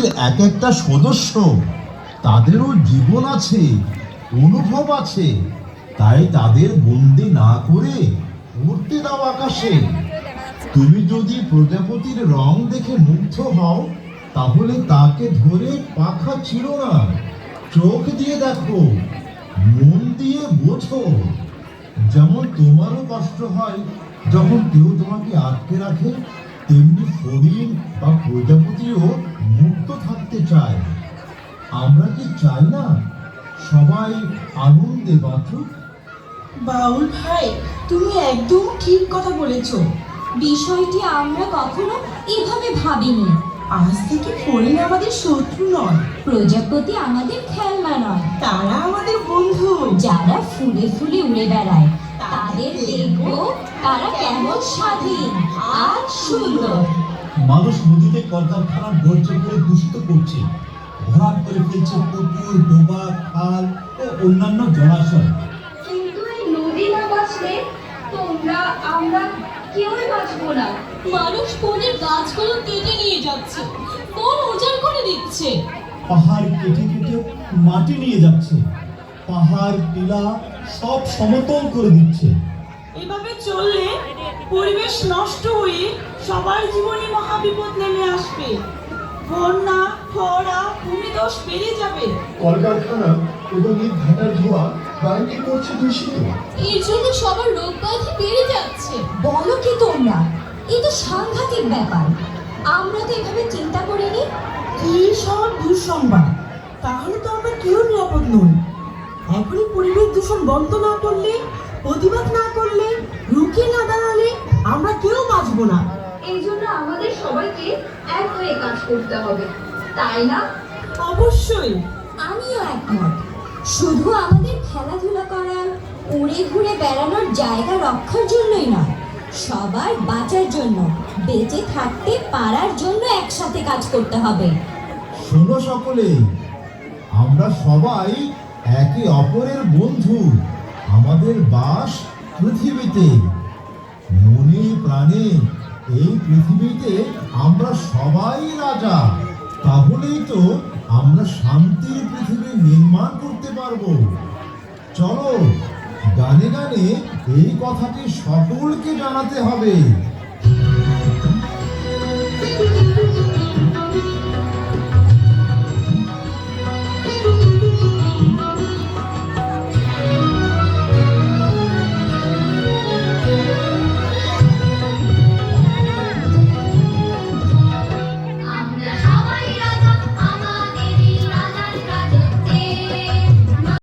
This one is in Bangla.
প্রজাপতির এক একটা সদস্য, তাদেরও জীবন আছে, অনুভব আছে। তাই তাদের বন্দি না করে উড়তে দাও আকাশে। তুমি যদি প্রজাপতির রং দেখে মুগ্ধ হও, তাহলে তাকে ধরে পাখা ছিঁড়ো না, চোখ দিয়ে দেখো, মন দিয়ে বোঝো। যেমন তোমারও কষ্ট হয় যখন কেউ তোমাকে আটকে রাখে, তেমনি ফড়িং বা প্রজাপতিও মুক্ত থাকতে চায়। আমরা কি চাই না সবাই আনন্দে বাঁচুক? বাউল ভাই, তুমি একদম ঠিক কথা বলেছো। বিষয়টি আমরা কখনো এভাবে ভাবিনি। আজ থেকে ফড়িং আমাদের শত্রু নয়, প্রজাপতি আমাদের খেলনা নয়, তারা আমাদের বন্ধু। যারা ফুলে ফুলে উড়ে বেড়ায় তাদের দেখবো তারা কেমন স্বাধীন আর সুন্দর। মানুষ নদীতে কলকারখানার বর্জ্য করে দূষিত করছে, ভরাট করে ফেলছে পুকুর, ডোবা, খাল ও অন্যান্য জলাশয়। কিন্তু এই নদী না বাঁচলে তোমরা আমরা কেউই বাঁচবো না। মানুষ বনের গাছগুলো কেটে নিয়ে যাচ্ছে, বন উজাড় করে দিচ্ছে। পাহাড় কেটে কেটে মাটি নিয়ে যাচ্ছে, পাহাড় টিলা সব সমতল করে দিচ্ছে। এভাবে চললে পরিবেশ নষ্ট হয়ে সবার জীবনে মহাবিপদ নেমে আসবে। বন্যা, খরা, ভূমিধস বেড়ে যাবে। কলকারখানা এবং এই ভাটার ধোঁয়া বায়ুকে করছে দূষিত। এর জন্য সবার রোগ ব্যাধি বেড়ে যাচ্ছে। বলো কি তোমরা, এ তো সাংঘাতিক ব্যাপার। আমরা তো এভাবে চিন্তা করিনি। কি সব দুঃসংবাদ! তাহলে তো আমরা কেউ নিরাপদ নই। এখনই পরিবেশ দূষণ বন্ধ না করলে, প্রতিবাদ না করলে, রুখে না দাঁড়ালে আমরা কেউ বাঁচবো না। এই জন্য আমাদের সবাইকে এক হয়ে কাজ করতে হবে, তাই না? অবশ্যই। আমিও একমত। শুধু আমাদের খেলাধুলা করার, উড়ে ঘুরে বেড়ানোর জায়গা রক্ষার জন্যই নয়, সবার বাঁচার জন্য, বেঁচে থাকতে পারার জন্য একসাথে কাজ করতে হবে। শোনো সকলে, আমরা সবাই একে অপরের বন্ধু। আমাদের বাস পৃথিবীতে, মনে প্রাণে এই পৃথিবীতে আমরা সবাই রাজা। তাহলেই তো আমরা শান্তির পৃথিবী নির্মাণ করতে পারবো। চলো, গানে গানে এই কথাটি সকলকে জানাতে হবে।